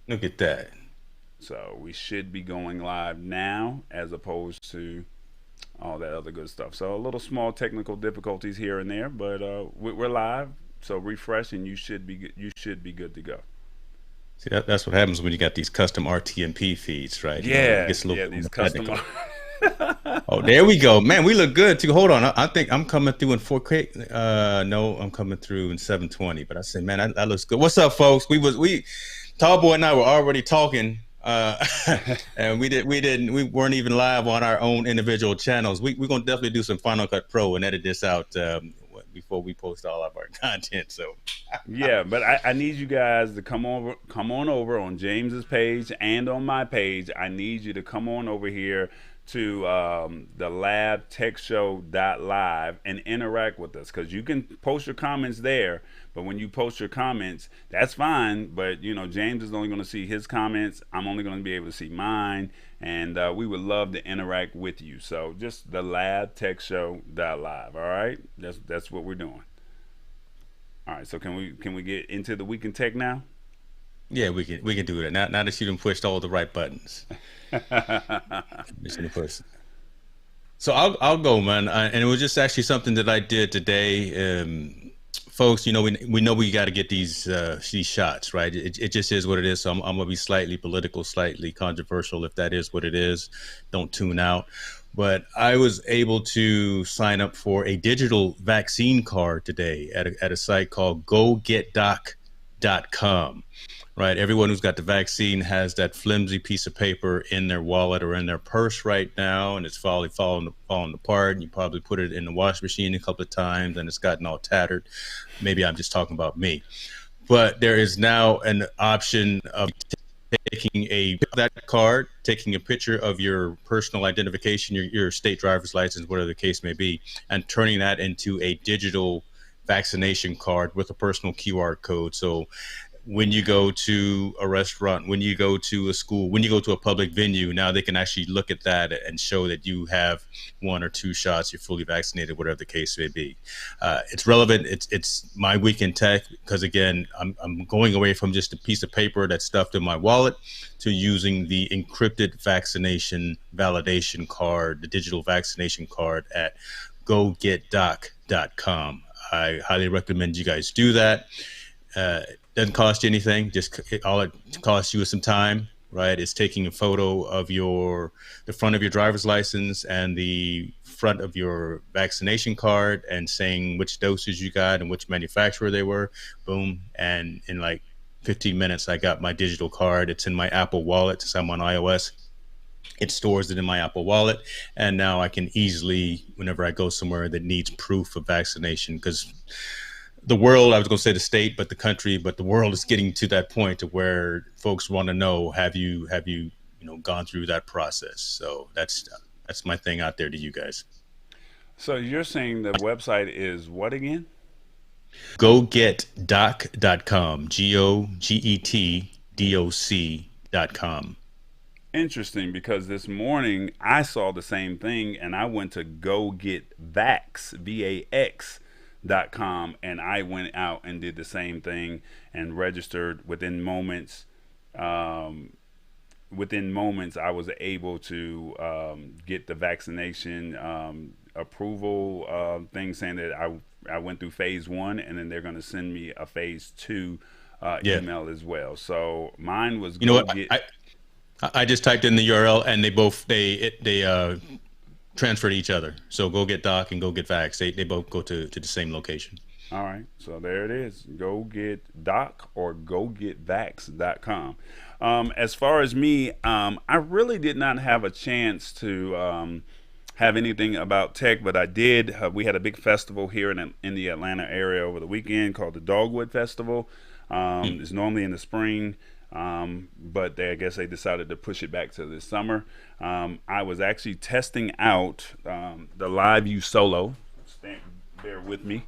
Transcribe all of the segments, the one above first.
Look at that. So we should be going live now as opposed to all that other good stuff. So a little small technical difficulties here and there, but we're live. So refresh and you should be good to go. See, that's what happens when you got these custom RTMP feeds, right? You know, it Yeah, gets a little yeah, bit these more custom. technical. Oh, there we go. Man, we look good too. Hold on. I think I'm coming through in 4K. No, I'm coming through in 720. But I said, man, that looks good. What's up, folks? We Tallboy and I were already talking. And we weren't even live on our own individual channels. We're gonna definitely do some Final Cut Pro and edit this out before we post all of our content. So Yeah, but I need you guys to come on over on James's page and on my page. I need you to come on over here to the Lab Tech Show live and interact with us because you can post your comments there. But when you post your comments, that's fine. But you know, James is only going to see his comments. I'm only going to be able to see mine, and we would love to interact with you. So just the Lab Tech Show live. All right, that's what we're doing. All right, so can we get into the week in tech now? yeah, we can do that. Now that you done pushed all the right buttons. Just gonna push. So I'll go, man. And it was just actually something that I did today. Folks, you know, we know we got to get these shots, right? It just is what it is. So I'm gonna be slightly political, slightly controversial. If that is what it is, don't tune out. But I was able to sign up for a digital vaccine card today at a site called GoGetDoc.com. Right, everyone who's got the vaccine has that flimsy piece of paper in their wallet or in their purse right now, and it's falling apart. And you probably put it in the wash machine a couple of times, and it's gotten all tattered. Maybe I'm just talking about me, but there is now an option of taking a that card, taking a picture of your personal identification, your state driver's license, whatever the case may be, and turning that into a digital vaccination card with a personal QR code. So when you go to a restaurant, when you go to a school, when you go to a public venue, now they can actually look at that and show that you have one or two shots, you're fully vaccinated, whatever the case may be. It's relevant. It's my week in tech because again, I'm going away from just a piece of paper that's stuffed in my wallet to using the encrypted vaccination validation card, the digital vaccination card at gogetdoc.com. I highly recommend you guys do that. Doesn't cost you anything. Just all it costs you is some time, right? It's taking a photo of the front of your driver's license and the front of your vaccination card and saying which doses you got and which manufacturer they were. Boom, and in like 15 minutes, I got my digital card. It's in my Apple Wallet since I'm on iOS. It stores it in my Apple Wallet, and now I can easily, whenever I go somewhere that needs proof of vaccination, because the world, I was going to say the state, but the country, but the world is getting to that point to where folks want to know, have you gone through that process? So that's my thing out there to you guys. So you're saying the website is what again? GoGetDoc.com, GoGetDoc.com. Interesting, because this morning I saw the same thing and I went to go get vax.com and I went out and did the same thing and registered within moments. Um, Within moments, I was able to get the vaccination approval thing saying that I went through phase one, and then they're going to send me a phase two Yeah. email as well. So mine was You know go what? get. I just typed in the URL and they transfer to each other. So go get doc and go get vax. They both go to the same location. All right, so there it is. Go get doc or go get vax.com. As far as me, I really did not have a chance to have anything about tech, but I did. We had a big festival here in the Atlanta area over the weekend called the Dogwood Festival. Hmm. It's normally in the spring, but I guess they decided to push it back to this summer. I was actually testing out the Live U Solo. Stand, bear with me.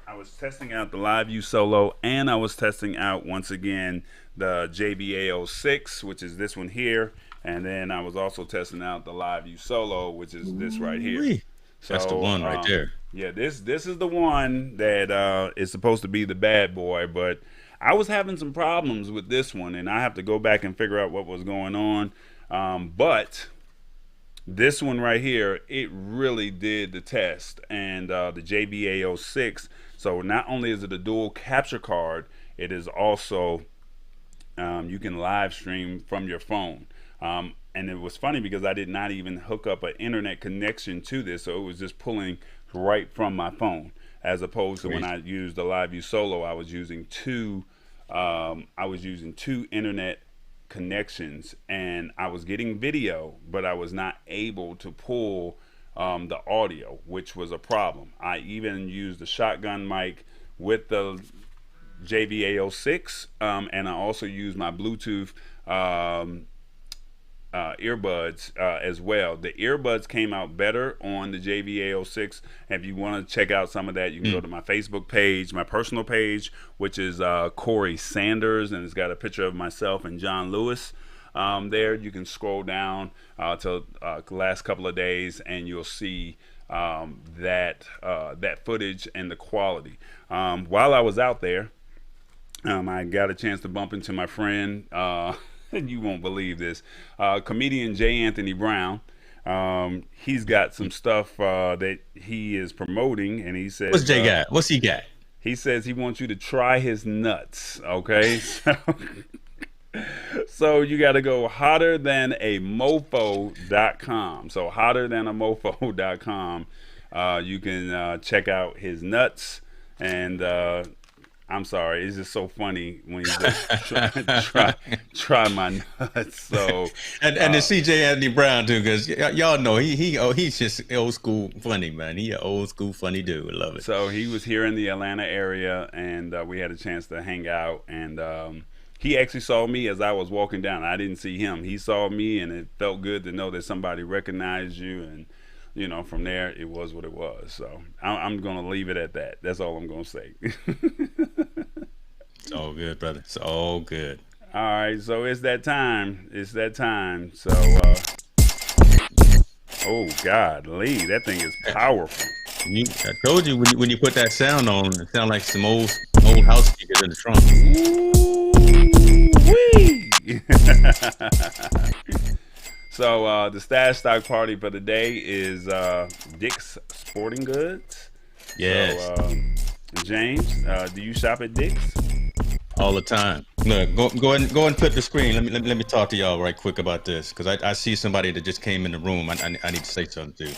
I was testing out the Live U Solo, and I was testing out once again the JBA06, which is this one here, and then I was also testing out the Live U Solo, which is this right here. Ooh-wee. That's the So one right there. yeah, this is the one that is supposed to be the bad boy, but I was having some problems with this one, and I have to go back and figure out what was going on. But this one right here, it really did the test. And the JBA06. So not only is it a dual capture card, it is also you can live stream from your phone. And it was funny because I did not even hook up an internet connection to this, so it was just pulling right from my phone. As opposed to when I used the LiveView Solo, I was using two internet connections, and I was getting video, but I was not able to pull the audio, which was a problem. I even used the shotgun mic with the JVA06, and I also used my Bluetooth earbuds as well. The earbuds came out better on the JVA06. And if you want to check out some of that, you can go to my Facebook page, my personal page, which is Corey Sanders, and it's got a picture of myself and John Lewis. There you can scroll down to the last couple of days, and you'll see that footage and the quality. While I was out there, I got a chance to bump into my friend, you won't believe this, comedian J. Anthony Brown. He's got some stuff that he is promoting, and he says, What's Jay got? What's he got? He says he wants you to try his nuts, okay? So you got to go hotterthanamofo.com. So hotterthanamofo.com. You can check out his nuts, and I'm sorry, it's just so funny when you just try my nuts. So and the CJ Anthony Brown too, because y'all know he's just old school funny, man. He an old school funny dude. I love it. So he was here in the Atlanta area, and we had a chance to hang out, and he actually saw me as I was walking down. I didn't see him. He saw me, and it felt good to know that somebody recognized you. And you know, from there, it was what it was. So I'm going to leave it at that. That's all I'm going to say. It's all good, brother. It's all good. All right, so it's that time. It's that time. So, oh God, Lee, that thing is powerful. I told you when you put that sound on, it sounded like some old house speakers in the trunk. Ooh-wee. So the stash stock party for the day is Dick's Sporting Goods. Yes. So, James, do you shop at Dick's? All the time. Look, go and flip the screen. Let me talk to y'all right quick about this, because I see somebody that just came in the room. I need to say something too.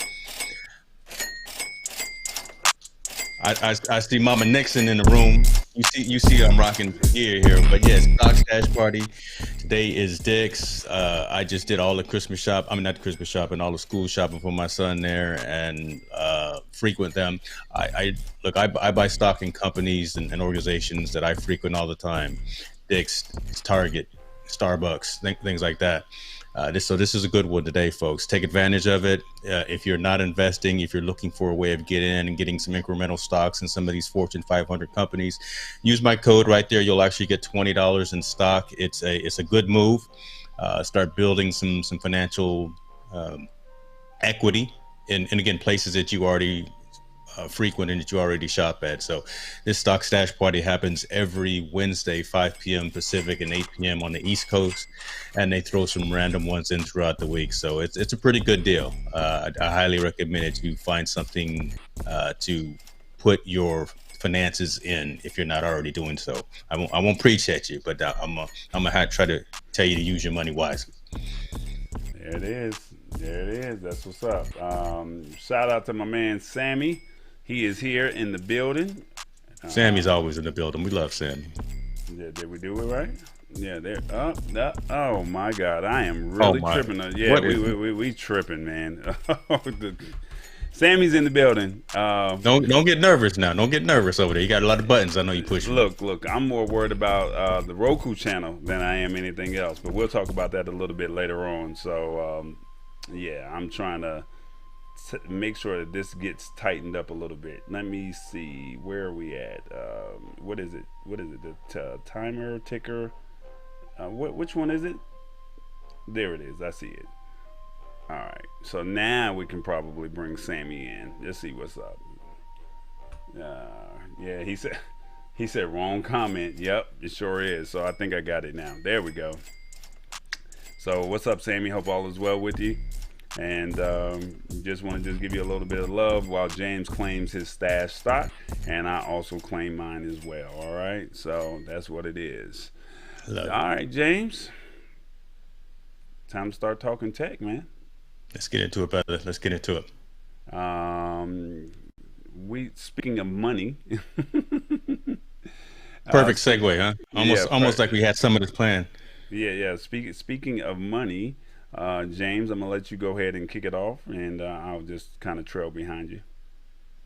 I see Mama Nixon in the room. You see I'm rocking gear here, but yes, stock stash party. Today is Dick's. I just did all the Christmas shop. I mean, not the Christmas shopping, all the school shopping for my son there, and frequent them. I buy stock in companies and organizations that I frequent all the time. Dick's, Target, Starbucks, things like that. This is a good one today, folks. Take advantage of it. If you're not investing, if you're looking for a way of getting in and getting some incremental stocks in some of these Fortune 500 companies, use my code right there. You'll actually get $20 in stock. It's a good move. Start building some financial equity in again, places that you already frequent and that you already shop at. So this stock stash party happens every Wednesday, 5 p.m. Pacific and 8 p.m. on the East Coast, and they throw some random ones in throughout the week. So it's a pretty good deal. I highly recommend it. You find something to put your finances in if you're not already doing so. I won't preach at you, but I'm gonna try to tell you to use your money wisely. There it is. That's what's up. Shout out to my man Sammy. He is here in the building. Sammy's always in the building. We love Sammy. Yeah, did we do it right? Yeah, there. Oh my God, I am really tripping. Yeah, we tripping, man. Sammy's in the building. Don't get nervous now. Don't get nervous over there. You got a lot of buttons. I know you push. Look. I'm more worried about the Roku channel than I am anything else. But we'll talk about that a little bit later on. So yeah, I'm trying to make sure that this gets tightened up a little bit. Let me see, where are we at? What is it? The timer ticker? Which one is it? There it is. I see it. All right. So now we can probably bring Sammy in. Let's see what's up. Yeah, He said wrong comment. Yep, it sure is. So I think I got it now. There we go. So what's up, Sammy? Hope all is well with you. And just want to just give you a little bit of love while James claims his stash stock, and I also claim mine as well. All right, so that's what it is. Love All it. right, James, time to start talking tech, man. Let's get into it, brother. Let's get into it. Um, we speaking of money, Perfect speak, segue, huh? yeah, Almost like we had some of this plan. yeah. Speaking of money, James, I'm gonna let you go ahead and kick it off, and I'll just kind of trail behind you.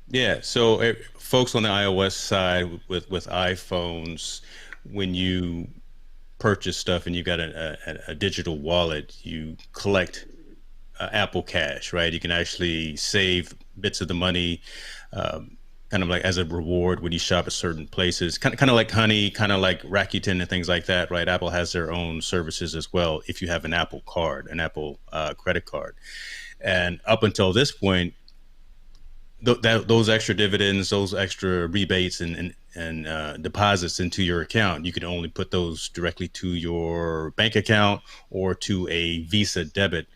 Yeah. So, folks on the iOS side with iPhones, when you purchase stuff and you got a digital wallet, you collect Apple Cash, right? You can actually save bits of the money, kind of like as a reward when you shop at certain places. Kind of like Honey, kind of like Rakuten and things like that, right? Apple has their own services as well. If you have an Apple card, an Apple credit card, and up until this point, those extra dividends, those extra rebates and deposits into your account, you can only put those directly to your bank account or to a Visa debit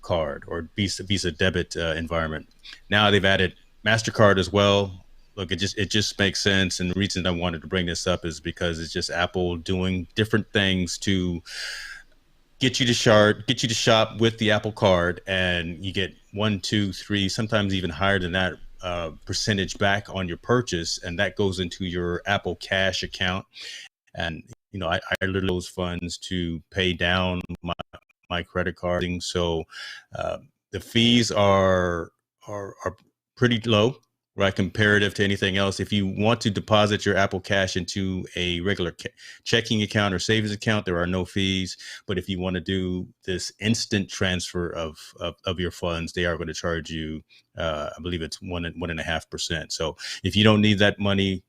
card or Visa debit environment. Now they've added Mastercard as well. Look, it just makes sense, and the reason I wanted to bring this up is because it's just Apple doing different things to get you to shop with the Apple Card, and you get one, two, three, sometimes even higher than that percentage back on your purchase, and that goes into your Apple Cash account. And I literally those funds to pay down my credit card. So uh, the fees are pretty low, right, comparative to anything else. If you want to deposit your Apple Cash into a regular checking account or savings account, there are no fees. But if you want to do this instant transfer of your funds, they are going to charge you. I believe it's 1.5%. So if you don't need that money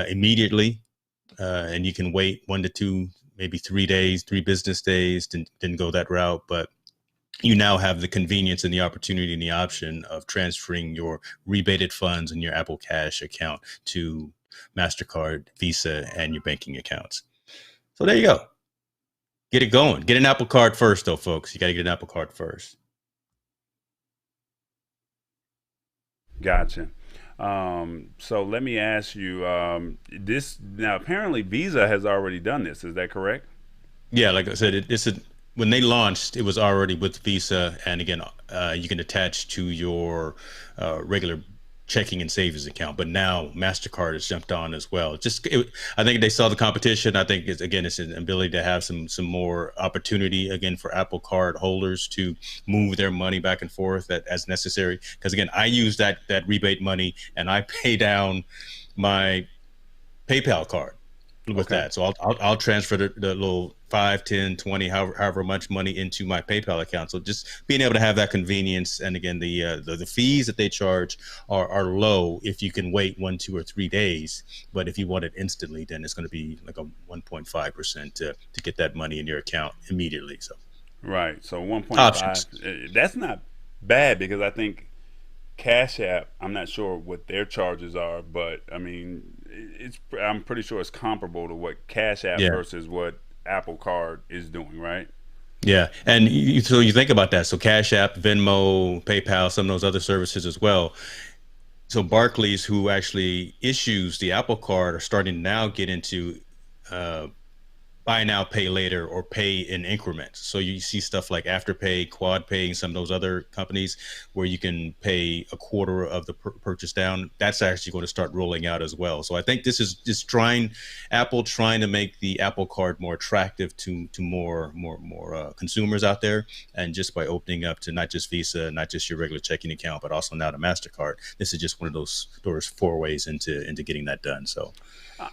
immediately, and you can wait 1 to 2, maybe 3 days, 3 business days, then go that route. But you now have the convenience and the opportunity and the option of transferring your rebated funds in your Apple Cash account to Mastercard, Visa, and your banking accounts. So there you go. Get it going. Get an Apple Card first, though, folks. You got to get an Apple Card first. Gotcha. So let me ask you, this now apparently Visa has already done this. Is that correct? Yeah, like I said, when they launched, it was already with Visa, and again, you can attach to your regular checking and savings account. But now Mastercard has jumped on as well. I think they saw the competition. I think it's an ability to have some more opportunity again for Apple Card holders to move their money back and forth as necessary. Because again, I use that rebate money and I pay down my PayPal card with Okay. that. So I'll transfer the little 5, 10, 20, however much money into my PayPal account. So just being able to have that convenience, and again, the fees that they charge are low if you can wait 1, 2, or 3 days. But if you want it instantly, then it's going to be like a 1.5% to get that money in your account immediately. So Right. So 1.5. options. That's not bad because I think Cash App. I'm not sure what their charges are, but I mean, it's. I'm pretty sure it's comparable to what Cash App Yeah. versus what Apple Card is doing. Right. Yeah, and so you think about that. So Cash App, Venmo, PayPal, some of those other services as well. So Barclays, who actually issues the Apple Card, are starting to now get into uh, buy now, pay later, or pay in increments. So you see stuff like Afterpay, Quad Pay, and some of those other companies where you can pay a quarter of the purchase down. That's actually going to start rolling out as well. So I think this is just Apple trying to make the Apple Card more attractive to more consumers out there, and just by opening up to not just Visa, not just your regular checking account, but also now to Mastercard. This is just one of those four ways into getting that done. So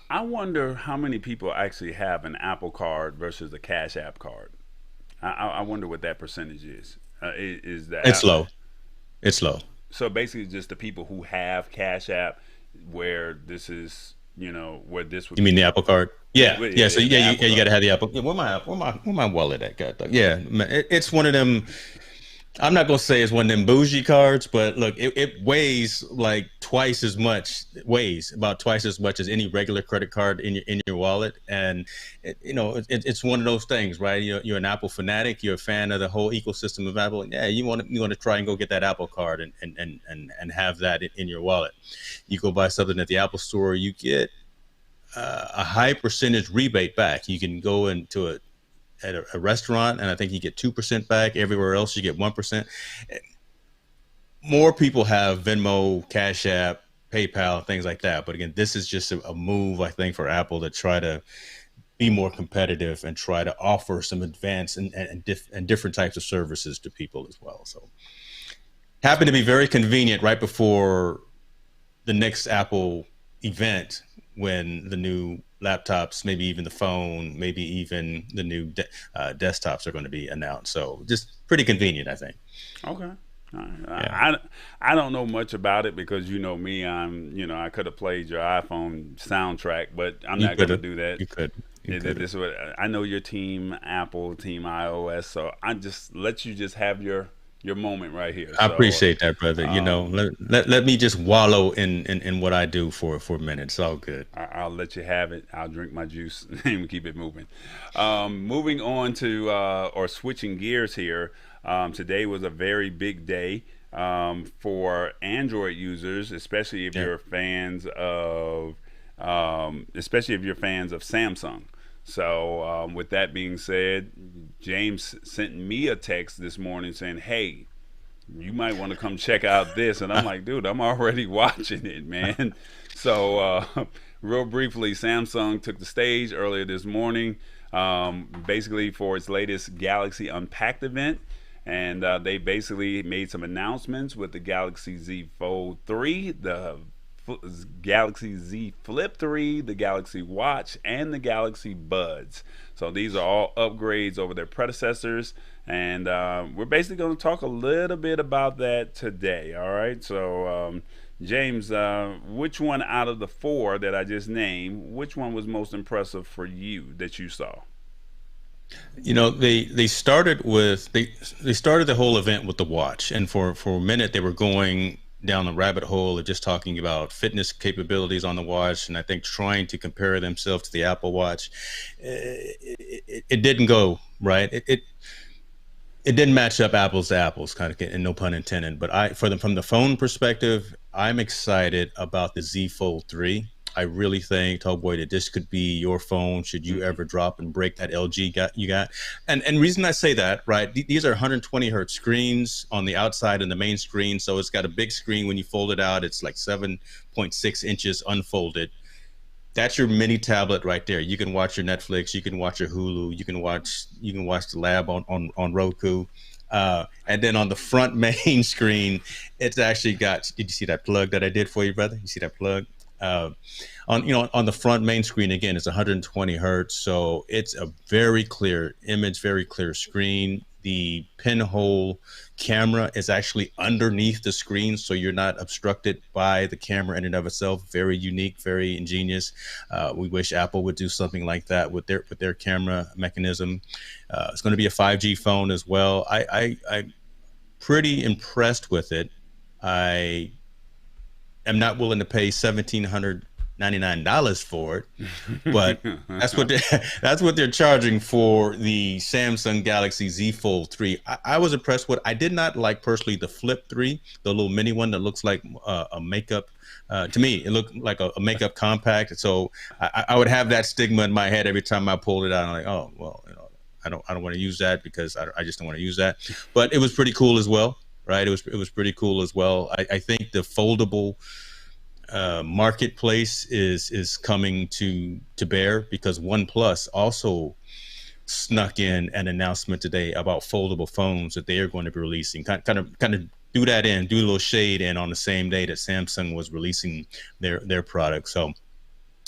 I wonder how many people actually have an Apple Card versus a Cash App card. I wonder what that percentage is. Is the it's app low. It's low. so basically just the people who have Cash App, where this is, where this would You mean the be. Apple Card? Yeah, yeah. So The yeah, Apple you got Card. to have the Apple. Yeah, where my wallet at? God, yeah, man, it's one of them. I'm not gonna say it's one of them bougie cards, but look, it weighs like twice as much. It weighs about twice as much as any regular credit card in your wallet, and it's one of those things, right? You're an Apple fanatic. You're a fan of the whole ecosystem of Apple. Yeah, you want to try and go get that Apple card and have that in your wallet. You go buy something at the Apple store, you get a high percentage rebate back. You can go into a restaurant, and I think you get 2% back. Everywhere else, you get 1%. More people have Venmo, Cash App, PayPal, things like that. But again, this is just a move, I think, for Apple to try to be more competitive and try to offer some advanced and different types of services to people as well. So, happened to be very convenient right before the next Apple event when the new laptops, maybe even the phone, maybe even the new desktops are going to be announced. So just pretty convenient, I think. Okay. All right. Yeah, I don't know much about it because you know me. I could have played your iPhone soundtrack, but I'm you not going could to have, do that. you could, you This could have. is what I know. Your team Apple, team iOS. So I just let you just have your moment right here. I So appreciate that, brother. um, Let me just wallow in what I do for a minute. It's all good. I'll let you have it. I'll drink my juice and keep it moving. Moving on to or switching gears here. Today was a very big day for Android users, Yeah. especially if you're fans of Samsung. So, with that being said, James sent me a text this morning saying, "Hey, you might want to come check out this." And I'm like, dude, I'm already watching it, man. So, real briefly, Samsung took the stage earlier this morning, basically for its latest Galaxy Unpacked event. And they basically made some announcements with the Galaxy Z Fold 3, the Galaxy Z Flip 3, the Galaxy Watch, and the Galaxy Buds. So these are all upgrades over their predecessors. And we're basically going to talk a little bit about that today. All right. So, James, which one out of the four that I just named, which one was most impressive for you that you saw? They started with they started the whole event with the watch, and for a minute they were going down the rabbit hole of just talking about fitness capabilities on the watch, and I think trying to compare themselves to the Apple Watch. It didn't go right. It didn't match up apples to apples, kind of, and no pun intended. But from the phone perspective, I'm excited about the Z Fold 3. I really think, oh boy, that this could be your phone should you Mm-hmm. ever drop and break that LG got. And reason I say that, right? These are 120 hertz screens on the outside and the main screen, so it's got a big screen when you fold it out. It's like 7.6 inches unfolded. That's your mini tablet right there. You can watch your Netflix, you can watch your Hulu, you can watch the lab on Roku. And then on the front main screen, it's actually got. Did you see that plug that I did for you, brother? You see that plug? Uh, on the front main screen again, it's 120 hertz, so it's a very clear image, very clear screen. The pinhole camera is actually underneath the screen, so you're not obstructed by the camera in and of itself. Very unique, very ingenious. We wish Apple would do something like that with their camera mechanism. It's going to be a 5G phone as well. I'm pretty impressed with it. I am not willing to pay $1,799 for it, but that's what that's what they're charging for the Samsung Galaxy Z Fold 3. I was impressed with. I did not like personally the Flip 3, the little mini one that looks like a makeup. To me, it looked like a makeup compact. So I would have that stigma in my head every time I pulled it out. I'm like, oh well, I don't want to use that because I just don't want to use that. But it was pretty cool as well, right? It was pretty cool as well. I think the foldable marketplace is coming to bear because OnePlus also snuck in an announcement today about foldable phones that they are going to be releasing. Kind of do a little shade in on the same day that Samsung was releasing their product. So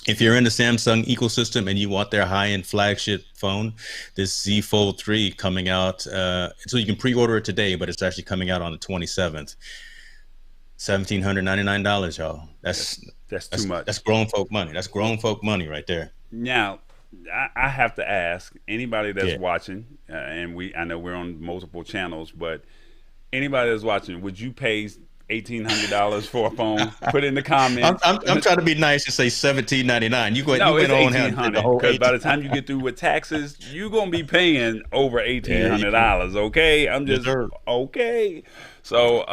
if you're in the Samsung ecosystem and you want their high-end flagship phone, this Z Fold 3 coming out, so you can pre-order it today, but it's actually coming out on the 27th. $1,799, y'all. that's that's too That's much. grown folk money. That's grown folk money right there. Now, I have to ask anybody that's Yeah. watching, and I know we're on multiple channels, but Anybody that's watching, would you pay $1,800 for a phone? Put in the I'm, comments. I'm, I'm trying to be nice and say 17.99. You No, went it's on ahead and said the 1,800 whole because by 18. the time you get through with taxes, you're gonna be paying over eighteen Yeah, you hundred do. dollars. Okay, I'm Yes, just sir. okay. So,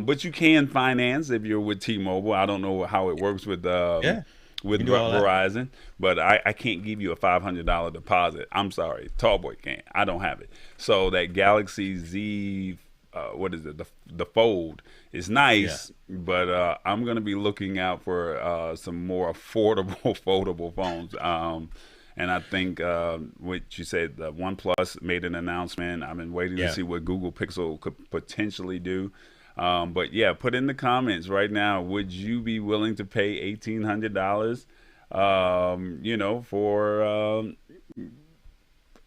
but you can finance if you're with T-Mobile. I don't know how it works Yeah, you with can do all that. Verizon, but I can't give you a $500 deposit. I'm sorry, Tallboy can't. I don't have it. So that Galaxy Z, what is it? The Fold is Yeah, nice, but I'm gonna be looking out for some more affordable foldable phones. And I think what you said, the OnePlus made an announcement. I've been waiting to yeah. see what Google Pixel could potentially do. But yeah, put in the comments right now. Would you be willing to pay $1,800? For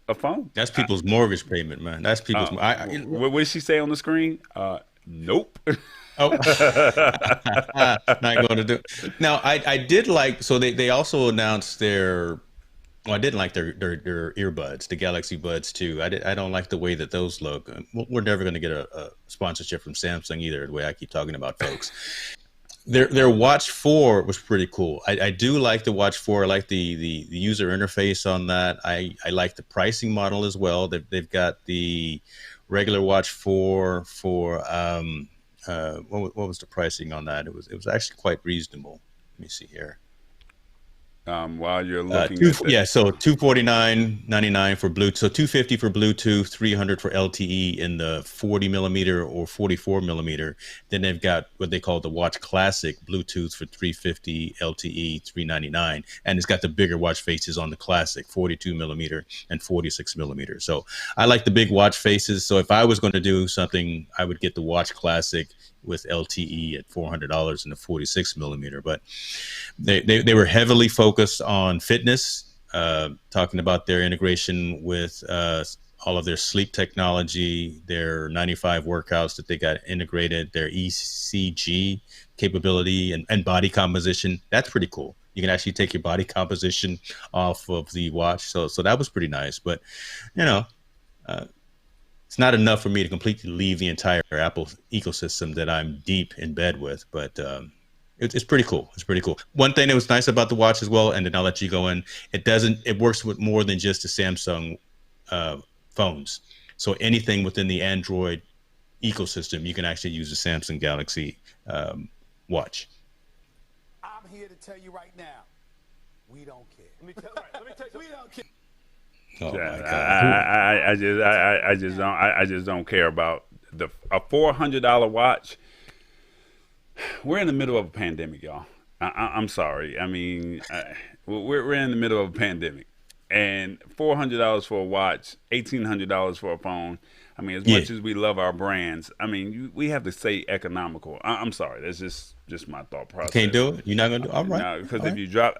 a phone. That's people's mortgage payment, man. That's people's. What did she say on the screen? Nope. Oh, not going to do. Now, I did like. So they also announced their. Well, I didn't like their earbuds, the Galaxy Buds too. I don't like the way that those look. We're never going to get a sponsorship from Samsung either. The way I keep talking about folks. Their Watch 4 was pretty cool. I do like the Watch 4. I like the user interface on that. I like the pricing model as well. They've got the regular Watch 4 for what was the pricing on that? It was actually quite reasonable. Let me see here. While you're looking at that. Yeah, so 249.99 for Bluetooth, so 250 for Bluetooth, 300 for LTE in the 40 millimeter or 44 millimeter. Then they've got what they call the Watch Classic Bluetooth for 350, LTE 399, and it's got the bigger watch faces on the Classic, 42 millimeter and 46 millimeter. So I like the big watch faces. So if I was going to do something, I would get the Watch Classic with LTE at $400 and the 46 millimeter. But they were heavily focused on fitness, talking about their integration with all of their sleep technology, their 95 workouts that they got integrated, their ECG capability and body composition. That's pretty cool. You can actually take your body composition off of the watch. So that was pretty nice. But, you know, uh, it's not enough for me to completely leave the entire Apple ecosystem that I'm deep in bed with, but it's pretty cool. It's pretty cool. One thing that was nice about the watch as well, and then I'll let you go in. It works with more than just the Samsung uh, phones. So anything within the Android ecosystem, you can actually use the Samsung Galaxy watch. I'm here to tell you right now, we don't care. Let me tell you, we don't care. Oh Yeah, my God. I just don't care about a $400 watch. We're in the middle of a pandemic, y'all. I'm sorry. I mean, we're in the middle of a pandemic, and $400 for a watch, $1,800 for a phone. I mean, as Yeah, much as we love our brands, I mean, we have to stay economical. I'm sorry. That's just my thought can't process. do it. You're not gonna do. All right. No, because All if right. you drop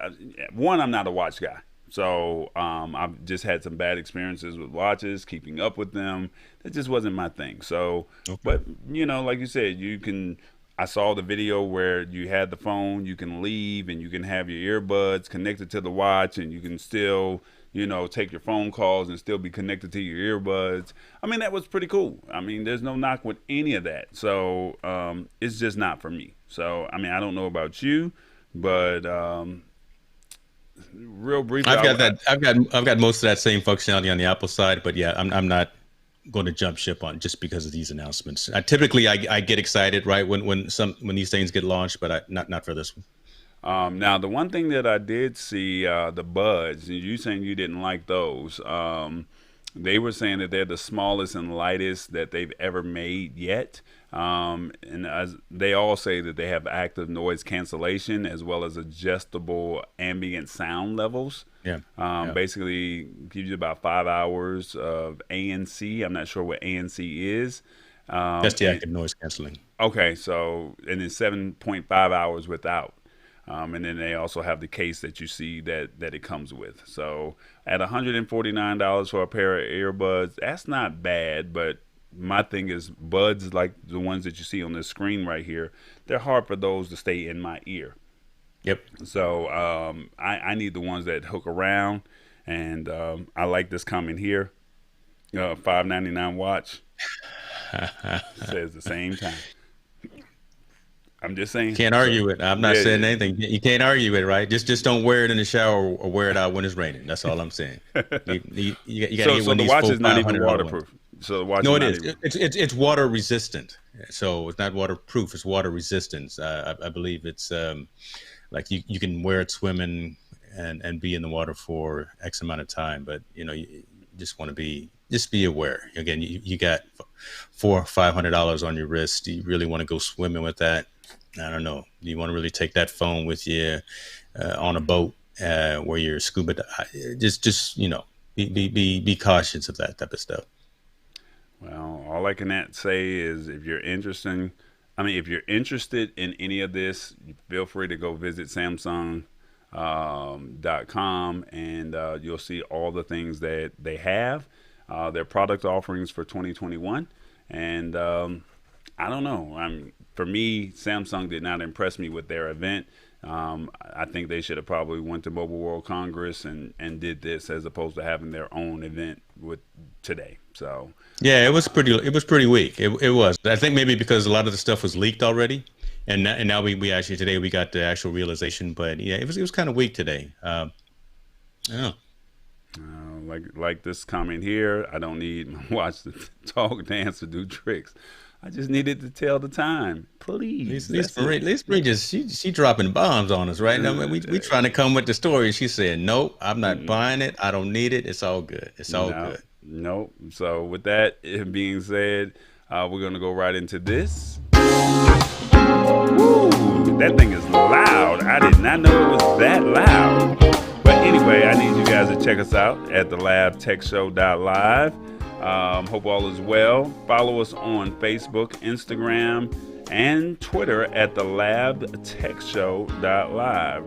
one, I'm not a watch guy. So I've just had some bad experiences with watches, keeping up with them. That just wasn't my thing. So, Okay. but like you said, you can. I saw the video where you had the phone, you can leave and you can have your earbuds connected to the watch, and you can still, take your phone calls and still be connected to your earbuds. I mean, that was pretty cool. I mean, there's no knock with any of that. So it's just not for me. So I mean, I don't know about you, but real briefly, I've got that. I've got most of that same functionality on the Apple side, but yeah, I'm not going to jump ship on just because of these announcements. Typically, I get excited right when these things get launched, but not for this one. now the one thing that I did see, the buds, and you saying you didn't like those. They were saying that they're the smallest and lightest that they've ever made yet. And as they all say that they have active noise cancellation as well as adjustable ambient sound levels. Yeah, yeah. Basically gives you about 5 hours of ANC. I'm not sure what ANC is. That's the And active noise canceling. okay, so and then 7.5 hours without. And then they also have the case that you see that it comes with. So at $149 for a pair of earbuds, that's not bad. But my thing is buds like the ones that you see on this screen right here. They're hard for those to stay in my ear. Yep. So I need the ones that hook around, and I like this comment here. $5.99 watch. Says the same time. I'm just saying. Can't So argue it. I'm not yeah, saying yeah. anything. You can't argue it, right? Just don't wear it in the shower or wear it out when it's raining. That's all I'm saying. You got to So get so one of the these watch full is not five even hundred dollar ones. waterproof. So the watch is No, it not is. even. It's water resistant. So it's not waterproof. It's water resistance. I believe it's like you can wear it swimming and be in the water for X amount of time. But you just want to be aware. Again, you got $400 or $500 on your wrist. Do you really want to go swimming with that? I don't know. Do you want to really take that phone with you on a boat where you're scuba? Just be cautious of that type of stuff. Well, all I can say is if you're interested in any of this, feel free to go visit Samsung .com and you'll see all the things that they have, their product offerings for 2021. And I don't know. For me, Samsung did not impress me with their event. I think they should have probably went to Mobile World Congress and did this as opposed to having their own event with today. So Yeah, it was pretty weak. It was. I think maybe because a lot of the stuff was leaked already, and now we actually today we got the actual realization. But yeah, it was kind of weak today. Yeah. like this comment here, I don't need my watch to talk, dance, or do tricks. I just needed to tell the time, At least, please. at least That's it. Marie, at least Marie just she dropping bombs on us right now. Man, we trying to come with the story. She said, "Nope, I'm not buying it. I don't need it. It's all good. It's all No, good." no. So with that being said, we're gonna go right into this. Woo! That thing is loud. I did not know it was that loud. But anyway, I need you guys to check us out at the labtechshow.live. Hope all is well. Follow us on Facebook, Instagram, and Twitter at the labtechshow.live.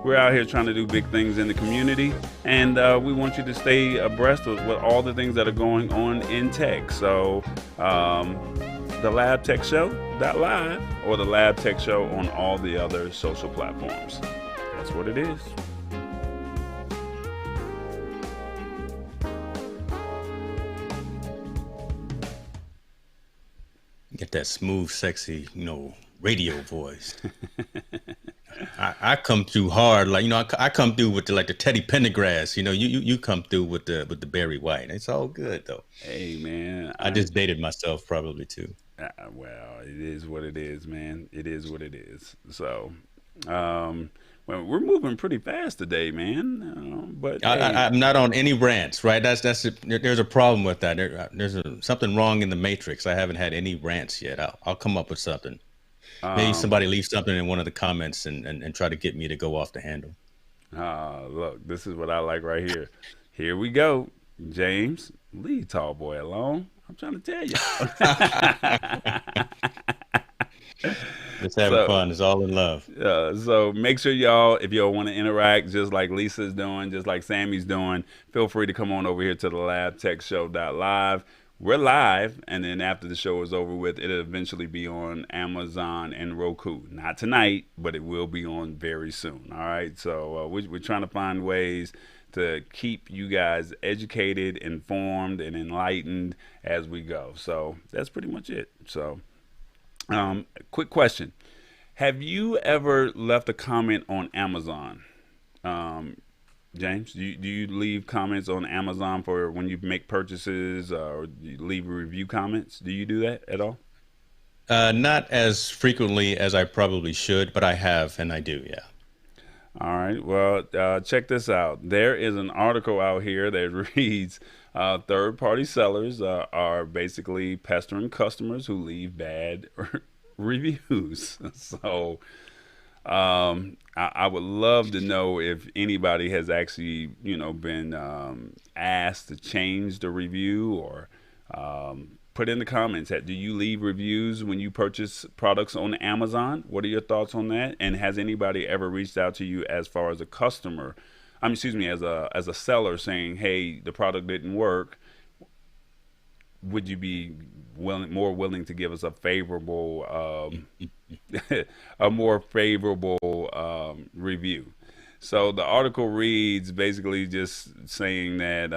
We're out here trying to do big things in the community, and we want you to stay abreast of what all the things that are going on in tech. So, the Lab Tech Show.live or the Lab Tech Show on all the other social platforms. That's what it is. Get that smooth, sexy, radio voice. I come through hard, like I come through with the Teddy Pendergrass. You come through with the Barry White. It's all good though. Hey, man. I just dated myself probably too. Well, it is what it is, man. It is what it is. So, well, we're moving pretty fast today, man. But hey, I'm not on any rants, right? There's a problem with that. There's something wrong in the matrix. I haven't had any rants yet. I'll come up with something. Maybe somebody leave something in one of the comments and try to get me to go off the handle. look, this is what I like right here. Here we go. James, leave tall boy alone. I'm trying to tell you. Just having So, fun. It's all in love. so make sure y'all, if y'all want to interact, just like Lisa's doing, just like Sammy's doing, feel free to come on over here to the labtechshow.live. We're live, and then after the show is over with, it'll eventually be on Amazon and Roku. Not tonight, but it will be on very soon. All right, so we're trying to find ways to keep you guys educated, informed, and enlightened as we go. So that's pretty much it. So, quick question. Have you ever left a comment on Amazon? Um, James, do you leave comments on Amazon for when you make purchases or do you leave review comments? Do you do that at all? Not as frequently as I probably should, but I have and I do. Yeah. All right. Well, check this out. There is an article out here that reads third party sellers are basically pestering customers who leave bad reviews. So I would love to know if anybody has actually, been asked to change the review or put in the comments that do you leave reviews when you purchase products on Amazon? What are your thoughts on that? And has anybody ever reached out to you as far as a customer? Excuse me, as a seller saying, "Hey, the product didn't work. Would you be more willing to give us a favorable, a more favorable review?" So the article reads basically just saying that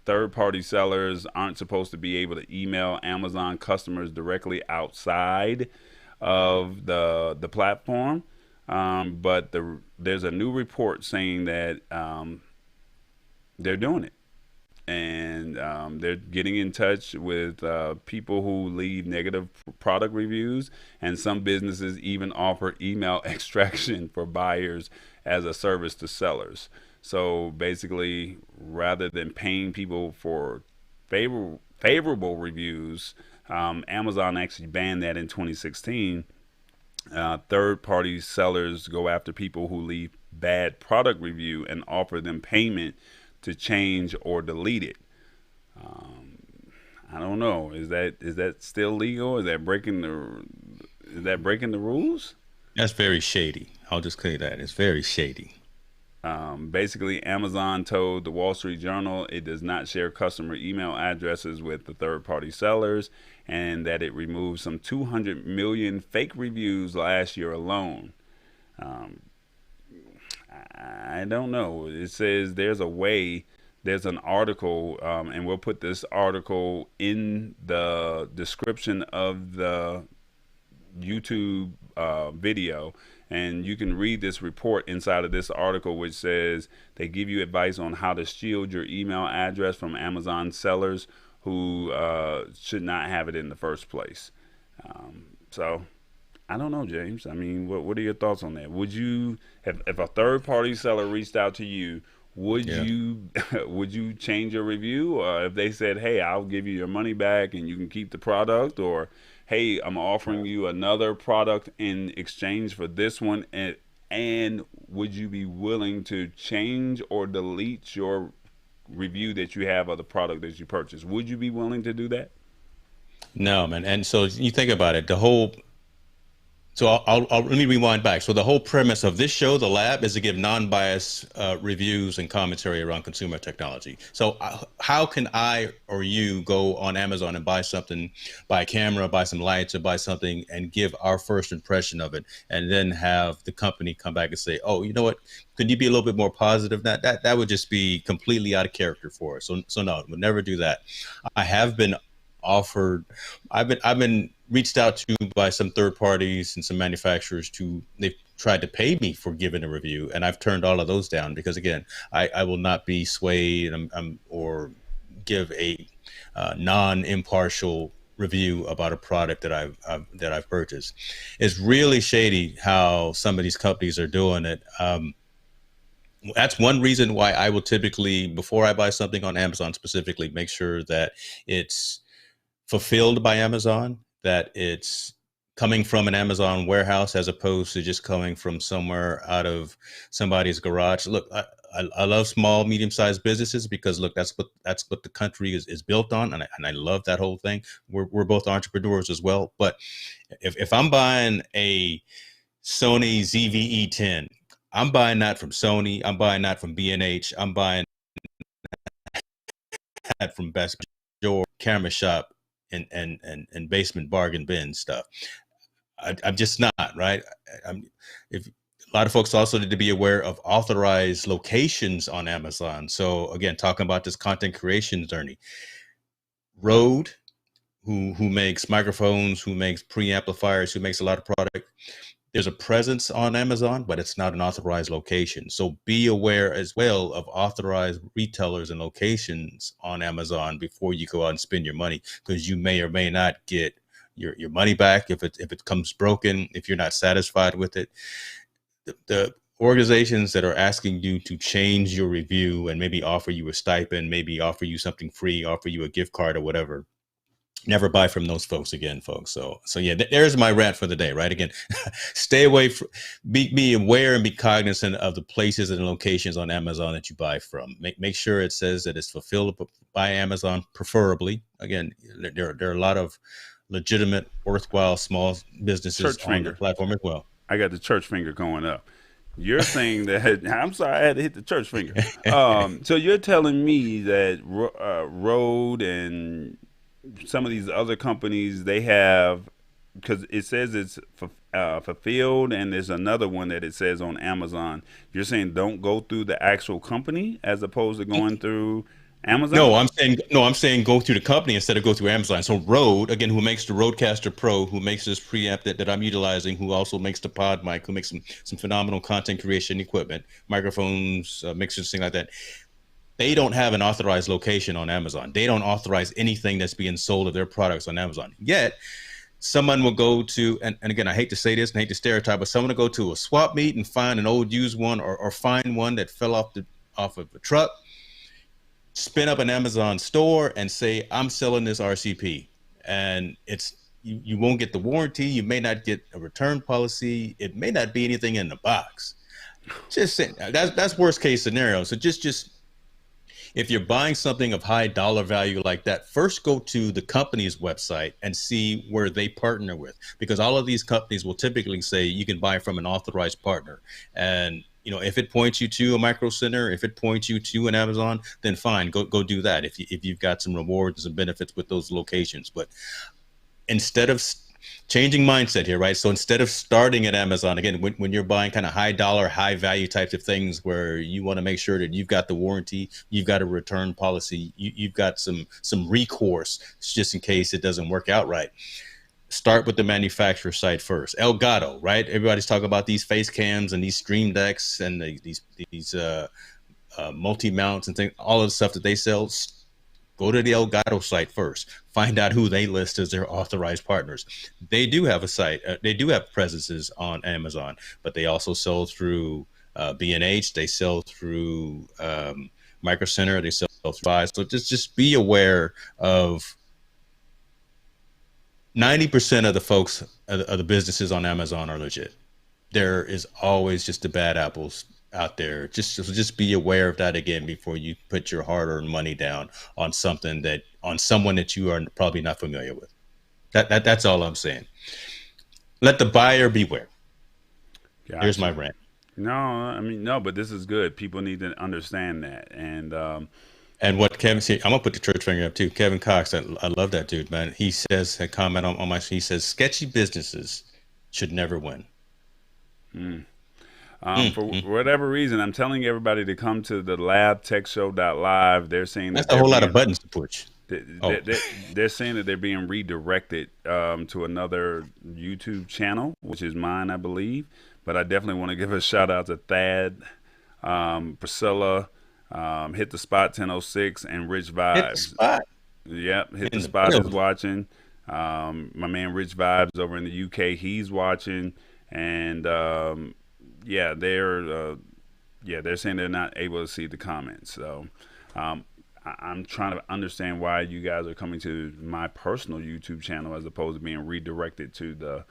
third-party sellers aren't supposed to be able to email Amazon customers directly outside of the platform. But there's a new report saying that they're doing it, and they're getting in touch with people who leave negative product reviews, and some businesses even offer email extraction for buyers as a service to sellers. So basically, rather than paying people for favorable reviews, Amazon actually banned that in 2016. Third-party sellers go after people who leave bad product review and offer them payment to change or delete it. I don't know. Is that still legal? Is that breaking the rules? That's very shady. I'll just say that it's very shady. Basically, Amazon told the Wall Street Journal it does not share customer email addresses with the third-party sellers, and that it removed some 200 million fake reviews last year alone. I don't know. It says there's a way. There's an article, and we'll put this article in the description of the YouTube video, and you can read this report inside of this article, which says they give you advice on how to shield your email address from Amazon sellers who should not have it in the first place. So I don't know, James. I mean, what are your thoughts on that? Would you, if a third party seller reached out to you, would you would you change your review? Or if they said, hey, I'll give you your money back and you can keep the product, or hey, I'm offering you another product in exchange for this one, and would you be willing to change or delete your review that you have of the product that you purchased? Would you be willing to do that? No, man. And so you think about it, so let me rewind back. So the whole premise of this show, The Lab, is to give non-biased reviews and commentary around consumer technology. So how can I or you go on Amazon and buy something, buy a camera, buy some lights, or buy something, and give our first impression of it, and then have the company come back and say, oh, you know what? Could you be a little bit more positive? That would just be completely out of character for us. So no, we'll never do that. I have been offered, I've been reached out to by some third parties and some manufacturers they've tried to pay me for giving a review, and I've turned all of those down because, again, I will not be swayed or give a non-impartial review about a product that I've purchased. It's really shady how some of these companies are doing it. That's one reason why I will typically, before I buy something on Amazon specifically, make sure that it's fulfilled by Amazon, that it's coming from an Amazon warehouse as opposed to just coming from somewhere out of somebody's garage. Look, I love small, medium-sized businesses because, look, that's what the country is built on, and I love that whole thing. We're both entrepreneurs as well. But if I'm buying a Sony ZV-E10, I'm buying that from Sony. I'm buying that from B&H. I'm buying that from Best Buy, Camera Shop, and basement bargain bin stuff. I'm just not, right. If a lot of folks also need to be aware of authorized locations on Amazon. So again, talking about this content creation journey, Rode, who makes microphones, who makes preamplifiers, who makes a lot of product. There's a presence on Amazon, but it's not an authorized location. So be aware as well of authorized retailers and locations on Amazon before you go out and spend your money, because you may or may not get your money back if it comes broken, if you're not satisfied with it. The organizations that are asking you to change your review and maybe offer you a stipend, maybe offer you something free, offer you a gift card or whatever, never buy from those folks again, folks. So yeah, there's my rant for the day, right? Again, stay away from, be aware and be cognizant of the places and locations on Amazon that you buy from. Make sure it says that it's fulfilled by Amazon, preferably. Again, there are a lot of legitimate, worthwhile small businesses on the platform as well. I got the church finger going up. You're saying that, I'm sorry, I had to hit the church finger. So you're telling me that Rode and some of these other companies, they have, because it says it's fulfilled, and there's another one that it says on Amazon. You're saying don't go through the actual company as opposed to going through Amazon? No, I'm saying go through the company instead of go through Amazon. So Rode, again, who makes the Rodecaster Pro, who makes this preamp that I'm utilizing, who also makes the Pod mic, who makes some phenomenal content creation equipment, microphones, mixers, things like that. They don't have an authorized location on Amazon. They don't authorize anything that's being sold of their products on Amazon. Yet someone will go to, and again, I hate to say this and hate to stereotype, but someone will go to a swap meet and find an old used one or find one that fell off of a truck, spin up an Amazon store and say, I'm selling this RCP. And you won't get the warranty. You may not get a return policy. It may not be anything in the box. Just saying, that's worst case scenario. So just if you're buying something of high dollar value like that, first go to the company's website and see where they partner with, because all of these companies will typically say you can buy from an authorized partner. And if it points you to a Micro Center, if it points you to an Amazon, then fine, go do that. If you've got some rewards and benefits with those locations, but instead of changing mindset here, right? So instead of starting at Amazon, again, when you're buying kind of high dollar, high value types of things where you want to make sure that you've got the warranty, you've got a return policy, you've got some recourse just in case it doesn't work out right. Start with the manufacturer site first. Elgato, right? Everybody's talking about these face cams and these stream decks and these multi mounts and things, all of the stuff that they sell. Go to the Elgato site first. Find out who they list as their authorized partners. They do have a site. They do have presences on Amazon, but they also sell through B&H. They sell through Micro Center. They sell through Buy. So just be aware of 90% of the folks, of the businesses on Amazon are legit. There is always just the bad apples out there. Just be aware of that again before you put your hard-earned money down on someone that you are probably not familiar with. That's all I'm saying. Let the buyer beware. Gotcha. Here's my rant. No, but this is good. People need to understand that. And what Kevin said, I'm gonna put the church finger up too. Kevin Cox, I love that dude, man. He says a comment on my. He says sketchy businesses should never win. For whatever reason, I'm telling everybody to come to the labtechshow.live. They're saying that's a whole lot of buttons to push. They're saying that they're being redirected to another YouTube channel, which is mine, I believe. But I definitely want to give a shout out to Thad, Priscilla, Hit the Spot 1006, and Rich Vibes. Hit the Spot. Yep, Hit the Spot is watching. My man Rich Vibes over in the UK, he's watching, and they're saying they're not able to see the comments. So I'm trying to understand why you guys are coming to my personal YouTube channel as opposed to being redirected to the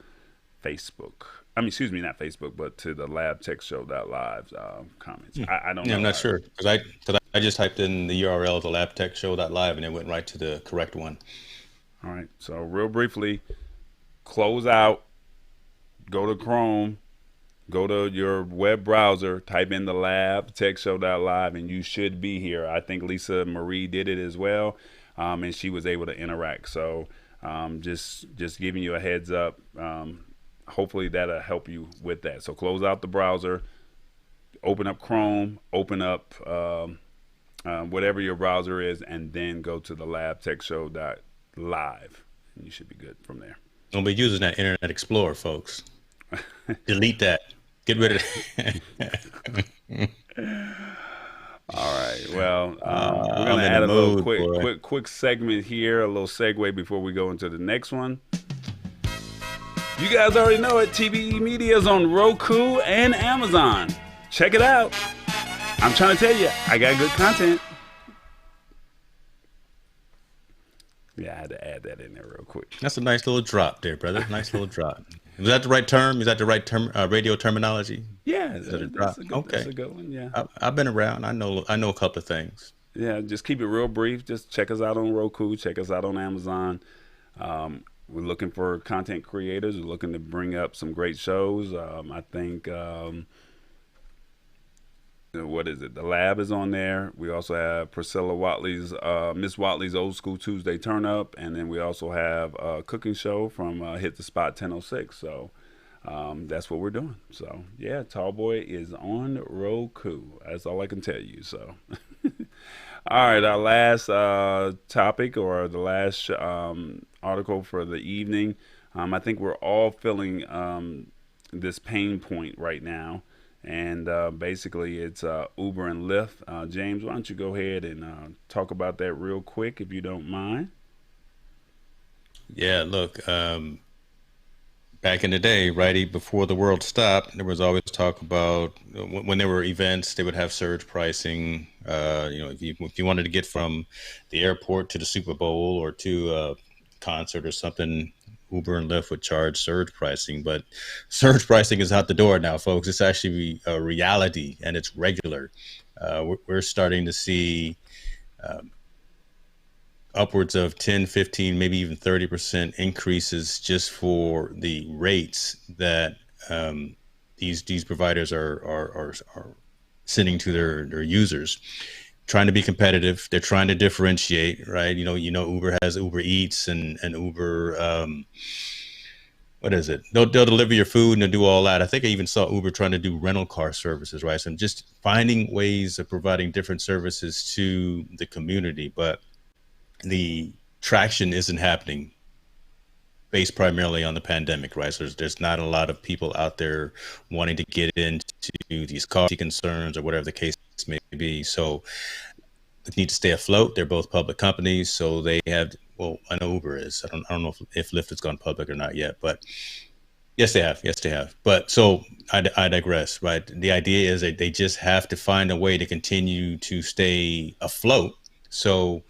Facebook. I mean, excuse me, not Facebook, but to the labtechshow.live comments. I don't know. I'm not sure because I just typed in the URL of the labtechshow.live and it went right to the correct one. All right. So real briefly, close out, go to Chrome, go to your web browser, type in the labtechshow.live, and you should be here. I think Lisa Marie did it as well, and she was able to interact. So just giving you a heads up. Hopefully that'll help you with that. So close out the browser, open up Chrome, open up whatever your browser is, and then go to the labtechshow.live, and you should be good from there. Don't be using that Internet Explorer, folks. Delete that. Get rid of it. All right. Well, we're gonna add a little quick segment here, a little segue before we go into the next one. You guys already know it. TBE Media is on Roku and Amazon. Check it out. I'm trying to tell you, I got good content. Yeah, I had to add that in there real quick. That's a nice little drop there, brother. Nice little drop. Is that the right term? Is that the right term? Radio terminology? Yeah, is that a drop? Okay, that's a good one. Yeah, I've been around. I know a couple of things. Yeah, just keep it real brief. Just check us out on Roku. Check us out on Amazon. We're looking for content creators. We're looking to bring up some great shows. I think, what is it? The Lab is on there. We also have Priscilla Watley's, Miss Watley's Old School Tuesday Turn Up. And then we also have a cooking show from Hit the Spot 1006. So that's what we're doing. So, yeah, Tallboy is on Roku. That's all I can tell you. So, All right, our last topic or the last article for the evening. I think we're all feeling this pain point right now, and basically it's Uber and Lyft. James, why don't you go ahead and talk about that real quick, if you don't mind? Yeah, look, back in the day, right before the world stopped, there was always talk about when there were events, they would have surge pricing. If you wanted to get from the airport to the Super Bowl or to a concert or something, Uber and Lyft would charge surge pricing. But surge pricing is out the door now, folks. It's actually a reality and it's regular. We're starting to see upwards of 10, 15, maybe even 30% increases just for the rates that these providers are sending to their users, trying to be competitive. They're trying to differentiate, right? Uber has Uber Eats and Uber. What is it? They'll deliver your food and they'll do all that. I think I even saw Uber trying to do rental car services, right? So I'm just finding ways of providing different services to the community, but the traction isn't happening based primarily on the pandemic, right? So there's not a lot of people out there wanting to get into these coffee concerns or whatever the case may be. So they need to stay afloat. They're both public companies, so they have. Well, I know Uber is. I don't know if Lyft has gone public or not yet, but yes, they have. Yes, they have. But so I digress, right? The idea is that they just have to find a way to continue to stay afloat. So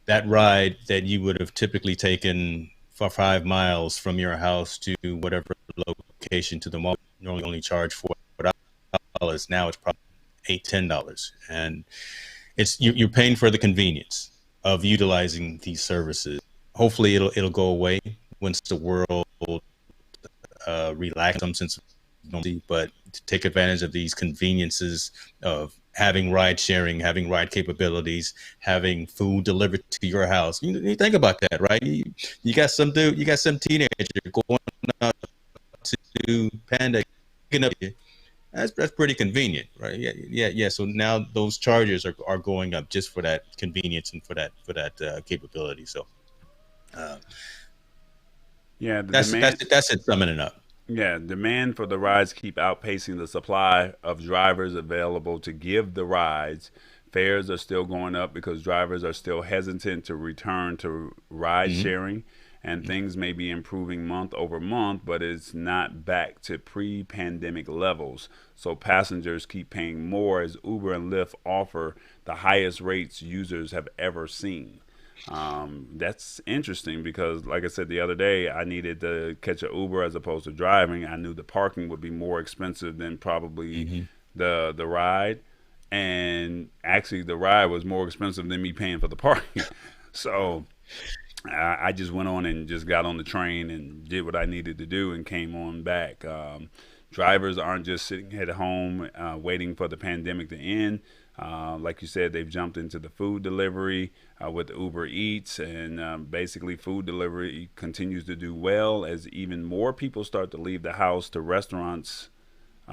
that ride that you would have typically taken for 5 miles from your house to whatever location to the mall normally only charge $4. Now it's probably $8, $10, and you're paying for the convenience of utilizing these services. Hopefully, it'll go away once the world relax some sense of normalcy, but to take advantage of these conveniences of having ride sharing, having ride capabilities, having food delivered to your house. You think about that, right? You got some dude, you got some teenager going out to Panda, picking up. That's pretty convenient, right? Yeah. So now those charges are going up just for that convenience and for that capability. So uh, Yeah, the that's demand. it. That's it. Summing it up. Yeah, demand for the rides keep outpacing the supply of drivers available to give the rides. Fares are still going up because drivers are still hesitant to return to ride Mm-hmm. sharing, and things may be improving month over month, but it's not back to pre-pandemic levels. So passengers keep paying more as Uber and Lyft offer the highest rates users have ever seen. That's interesting because, like I said the other day, I needed to catch an Uber as opposed to driving. I knew the parking would be more expensive than probably Mm-hmm. the ride, and actually the ride was more expensive than me paying for the parking. So I just went on and just got on the train and did what I needed to do and came on back. Drivers aren't just sitting at home waiting for the pandemic to end. Like you said, they've jumped into the food delivery with Uber Eats, and basically, food delivery continues to do well as even more people start to leave the house to restaurants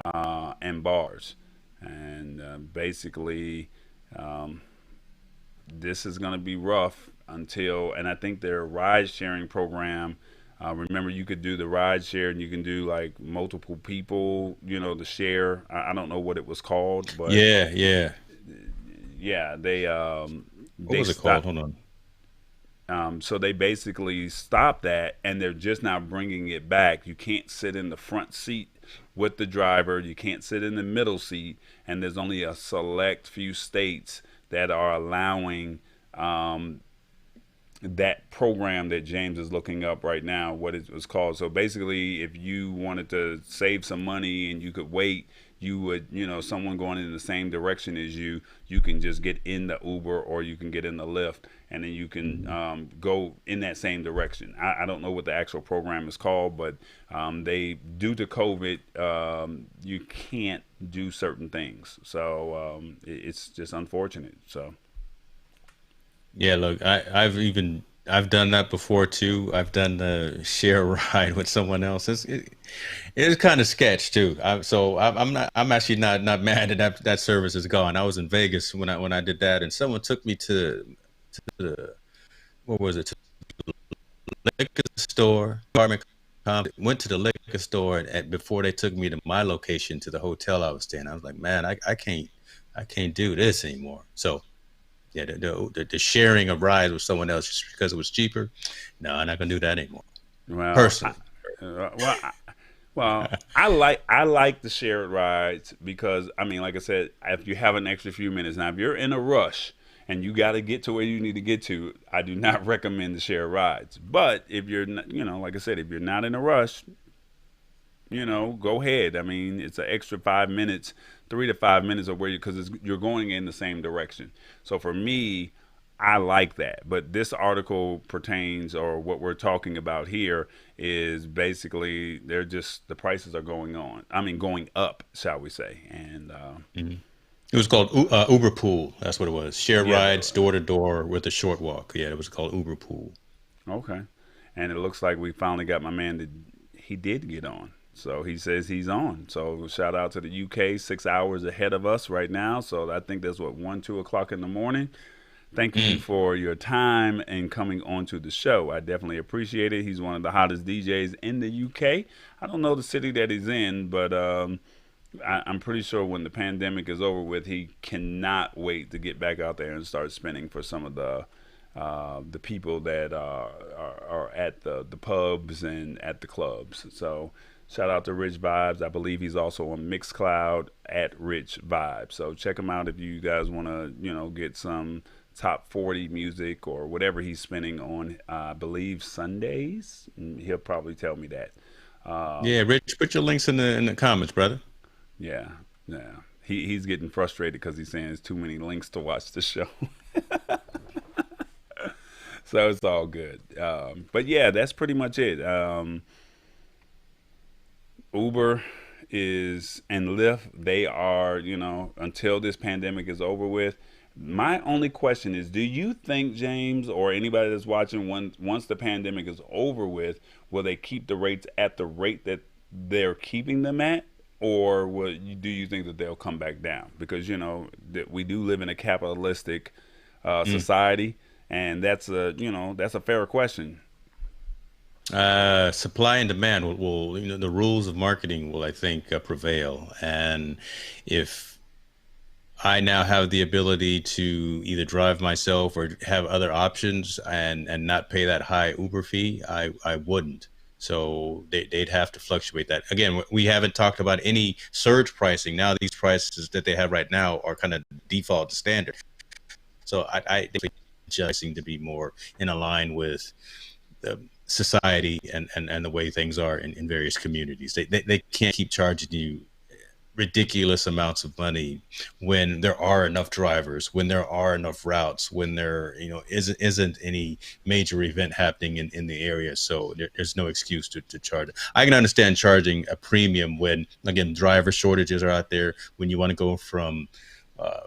and bars. And basically, um, this is going to be rough until, and I think their ride sharing program. Remember, you could do the ride share and you can do like multiple people, the share. I don't know what it was called, but Yeah, yeah. yeah, they What they was it called? stopped. Hold on. So they basically stopped that, and they're just now bringing it back. You can't sit in the front seat with the driver. You can't sit in the middle seat, and there's only a select few states that are allowing um, that program that James is looking up right now, what it was called. So basically, if you wanted to save some money and you could wait, you would, someone going in the same direction as you can just get in the Uber or you can get in the Lyft, and then you can go in that same direction. I don't know what the actual program is called, but due to COVID, you can't do certain things. So it's just unfortunate. So. Yeah, look, I've even I've done that before too. I've done the share ride with someone else. It's kind of sketch too. I'm not. I'm actually not mad that that service is gone. I was in Vegas when I did that, and someone took me to the what was it, to the liquor store. Went to the liquor store, and before they took me to my location to the hotel I was staying, I was like, man, I can't do this anymore. So yeah, the sharing of rides with someone else just because it was cheaper. No, I'm not gonna do that anymore. Well, Personally. uh, well, I, well, I like the shared rides because I mean, like I said, if you have an extra few minutes now, if you're in a rush and you got to get to where you need to get to, I do not recommend the shared rides. But if you're, not, like I said, if you're not in a rush, go ahead. I mean, it's an extra 5 minutes, 3 to 5 minutes of where because you're going in the same direction. So for me, I like that. But this article pertains, or what we're talking about here is basically they're just the prices are going on. I mean, going up, shall we say? And Mhm. It was called Uber Pool. That's what it was. Share yeah, rides door to door with a short walk. Yeah, it was called Uber Pool. okay. And it looks like we finally got my man that he did get on. So he says he's on. So shout out to the UK, 6 hours ahead of us right now. So I think that's what 1, 2 o'clock in the morning. Thank you Mm. for your time and coming onto the show. I definitely appreciate it. He's one of the hottest DJs in the UK. I don't know the city that he's in, but I'm pretty sure when the pandemic is over with, he cannot wait to get back out there and start spinning for some of the people that are at the pubs and at the clubs. So shout out to Rich Vibes. I believe he's also on Mixcloud at Rich Vibes. So check him out if you guys want to get some top 40 music or whatever he's spinning on. I believe Sundays. He'll probably tell me that. Yeah, Rich, put your links in the comments, brother. Yeah, yeah. He's getting frustrated because he's saying there's too many links to watch the show. So it's all good. But yeah, that's pretty much it. Uber is and Lyft, they are, until this pandemic is over with. My only question is, do you think, James, or anybody that's watching, once the pandemic is over with, will they keep the rates at the rate that they're keeping them at? Or do you think that they'll come back down? Because, that we do live in a capitalistic Mm. society, and that's a fair question. Supply and demand the rules of marketing will, I think, prevail. And if I now have the ability to either drive myself or have other options and not pay that high Uber fee, I wouldn't. So they'd have to fluctuate that. Again, we haven't talked about any surge pricing. Now these prices that they have right now are kind of default standard. So I think just seem to be more in line with the society and the way things are in various communities. They can't keep charging you ridiculous amounts of money when there are enough drivers, when there are enough routes, when there isn't any major event happening in the area. So there's no excuse to charge. I can understand charging a premium when, again, driver shortages are out there, when you want to go from uh,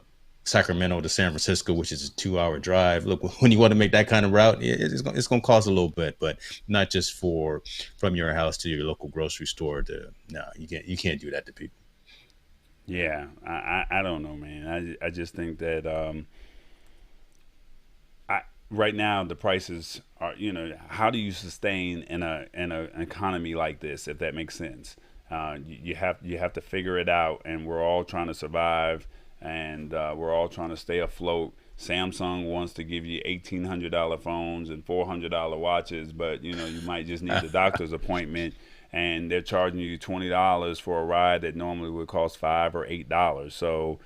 Sacramento to San Francisco, which is a 2 hour drive. Look, when you want to make that kind of route, it's going to cost a little bit, but not just for from your house to your local grocery store. No, you can't do that to people. Yeah, I don't know, man. I just think that right now the prices are, how do you sustain in a an economy like this, if that makes sense? You have to figure it out, and we're all trying to survive, and we're all trying to stay afloat. Samsung wants to give you $1,800 phones and $400 watches, but you might just need a doctor's appointment, and they're charging you $20 for a ride that normally would cost $5 or $8. So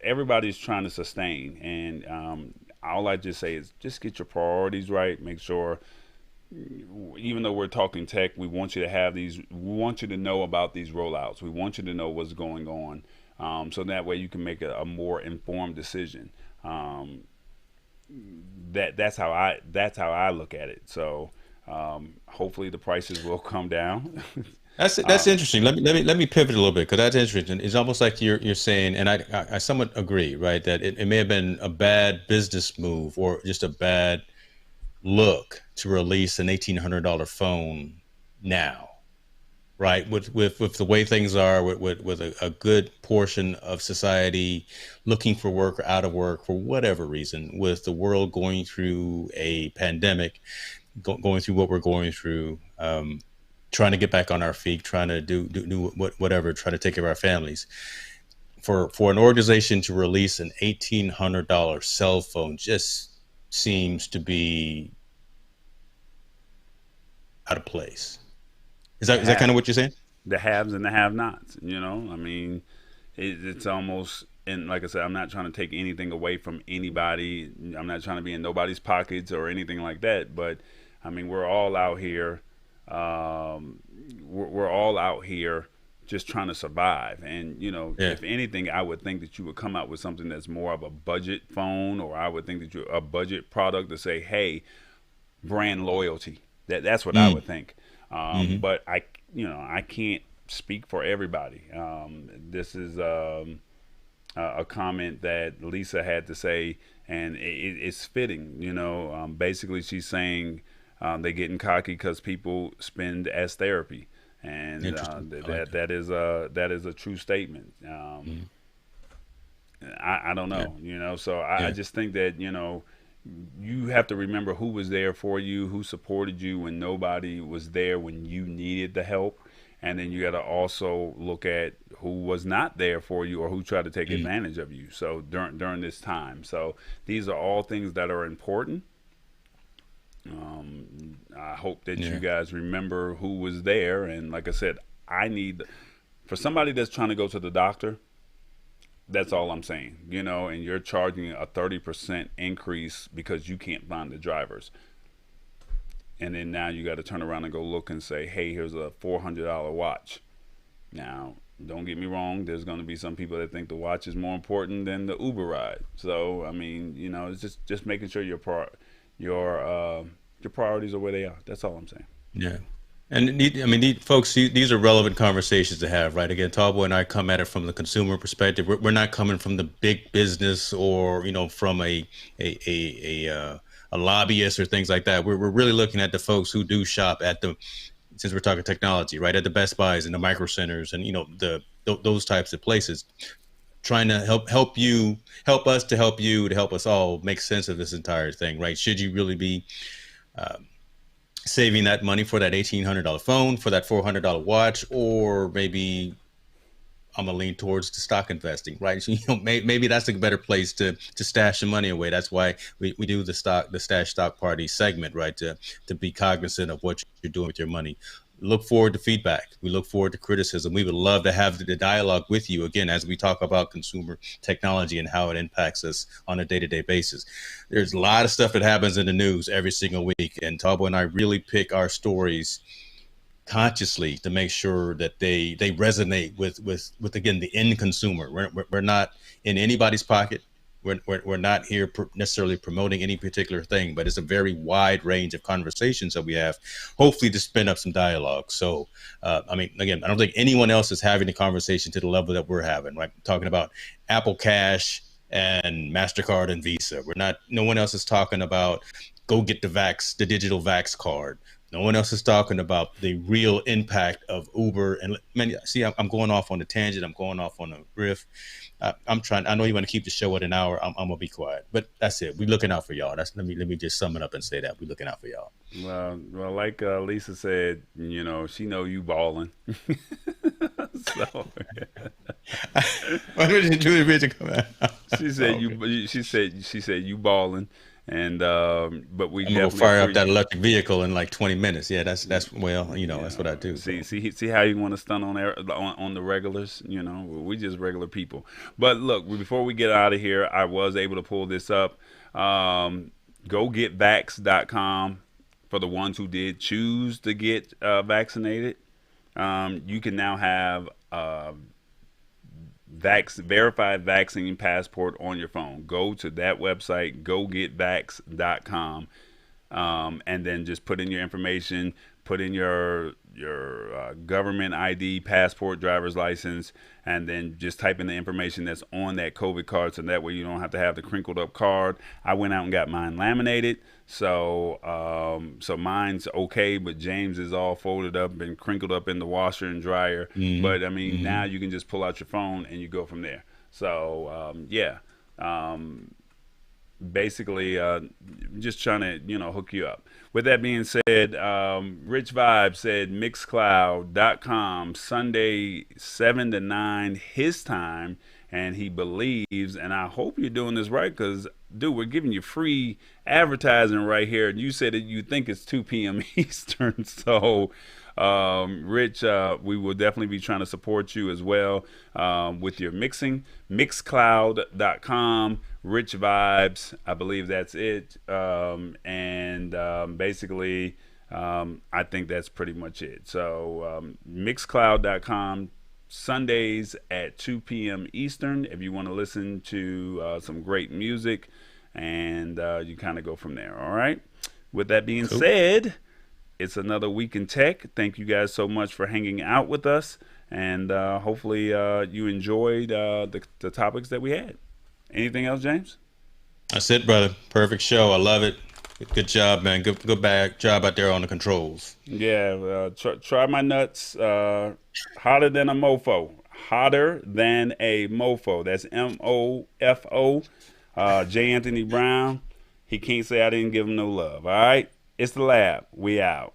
everybody's trying to sustain, and all I just say is just get your priorities right. Make sure, even though we're talking tech, we want you to have these. We want you to know about these rollouts. We want you to know what's going on, so that way you can make a more informed decision. Um, that's how I look at it. So hopefully the prices will come down. That's interesting. Let me pivot a little bit because that's interesting. It's almost like you're saying, and I somewhat agree, right? That it may have been a bad business move or just a bad look to release an $1,800 phone now, right? With the way things are, with a good portion of society looking for work or out of work for whatever reason, with the world going through a pandemic, going through what we're going through, trying to get back on our feet, trying to do whatever, try to take care of our families. For an organization to release an $1,800 cell phone just seems to be out of place. The Is that kind of what you're saying? the haves and the have-nots. I mean, it's almost, and like I said, I'm not trying to take anything away from anybody. I'm not trying to be in nobody's pockets or anything like that. But I mean, we're all out here. We're all out here just trying to survive. And Yeah. if anything, I would think that you would come out with something that's more of a budget phone, or I would think that you a budget product to say, hey, brand loyalty. That's what I would think. But I can't speak for everybody. This is a comment that Lisa had to say, and it's fitting. Basically, she's saying they're getting cocky because people spend as therapy, and Interesting. I like that is a true statement. I don't Yeah. know, so I Yeah. just think that you have to remember who was there for you, who supported you when nobody was there when you needed the help. And then you got to also look at who was not there for you or who tried to take advantage of you. So during this time, so these are all things that are important. I hope that you Yeah. guys remember who was there. And like I said, I need for somebody that's trying to go to the doctor. That's all I'm saying, and you're charging a 30% increase because you can't find the drivers. And then now you got to turn around and go look and say, hey, here's a $400 watch. Now, don't get me wrong. There's going to be some people that think the watch is more important than the Uber ride. So, I mean, it's just making sure your priorities are where they are. That's all I'm saying. Yeah. And folks, these are relevant conversations to have, right? Again, Tallboy and I come at it from the consumer perspective. We're not coming from the big business or from a lobbyist or things like that. We're really looking at the folks who do shop at since we're talking technology, right? At the Best Buys and the Micro Centers and those types of places, trying to help us to help you to help us all make sense of this entire thing, right? Should you really be saving that money for that $1,800 phone, for that $400 watch, or maybe I'm gonna lean towards the stock investing, right? So, maybe that's a better place to stash some money away. That's why we do the stash stock party segment, right? To be cognizant of what you're doing with your money. Look forward to feedback. We look forward to criticism. We would love to have the dialogue with you again as we talk about consumer technology and how it impacts us on a day-to-day basis. There's a lot of stuff that happens in the news every single week, and Tabo and I really pick our stories consciously to make sure that they resonate with again the end consumer. We're not in anybody's pocket. We're not here necessarily promoting any particular thing, but it's a very wide range of conversations that we have, hopefully to spin up some dialogue. So, again, I don't think anyone else is having a conversation to the level that we're having, right? Talking about Apple Cash and Mastercard and Visa. No one else is talking about go get the digital Vax card. No one else is talking about the real impact of Uber. And man, see, I'm going off on a tangent. I'm going off on a riff. I'm trying. I know you want to keep the show at an hour. I'm gonna be quiet, but that's it. We're looking out for y'all. Let me just sum it up and say that we're looking out for y'all. Well, like Lisa said, she know you balling. So Why did Julie Richard come out? she said she said you balling. And but we I'm gonna definitely fire up that electric vehicle in like 20 minutes. Yeah, that's that's what I do. See how you want to stunt on the regulars. We just regular people. But look, before we get out of here, I was able to pull this up. GoGetVax.com for the ones who did choose to get vaccinated. You can now have verified vaccine passport on your phone. Go to that website, gogetvax.com, and then just put in your information, put in your government ID, passport, driver's license, and then just type in the information that's on that COVID card, so that way you don't have to have the crinkled up card. I went out and got mine laminated, so so mine's okay, but James is all folded up and crinkled up in the washer and dryer. But I mean, now you can just pull out your phone and you go from there. So yeah. Basically just trying to hook you up. With that being said, Rich Vibe said mixcloud.com Sunday 7 to 9 his time, and he believes, and I hope you're doing this right, because dude, we're giving you free advertising right here, and you said that you think it's 2 p.m. Eastern. So Rich, we will definitely be trying to support you as well with your mixing. Mixcloud.com, Rich Vibes, I believe that's it. Basically, I think that's pretty much it. So Mixcloud.com, Sundays at 2 p.m. Eastern, if you want to listen to some great music, and you kind of go from there. All right. With that being said, it's another week in tech. Thank you guys so much for hanging out with us, and hopefully you enjoyed the topics that we had. Anything else, James? That's it, brother. Perfect show. I love it. Good job, man. Good job out there on the controls. Yeah, try my nuts. Hotter than a mofo. Hotter than a mofo. That's MOFO. J. Anthony Brown. He can't say I didn't give him no love. All right? It's the lab. We out.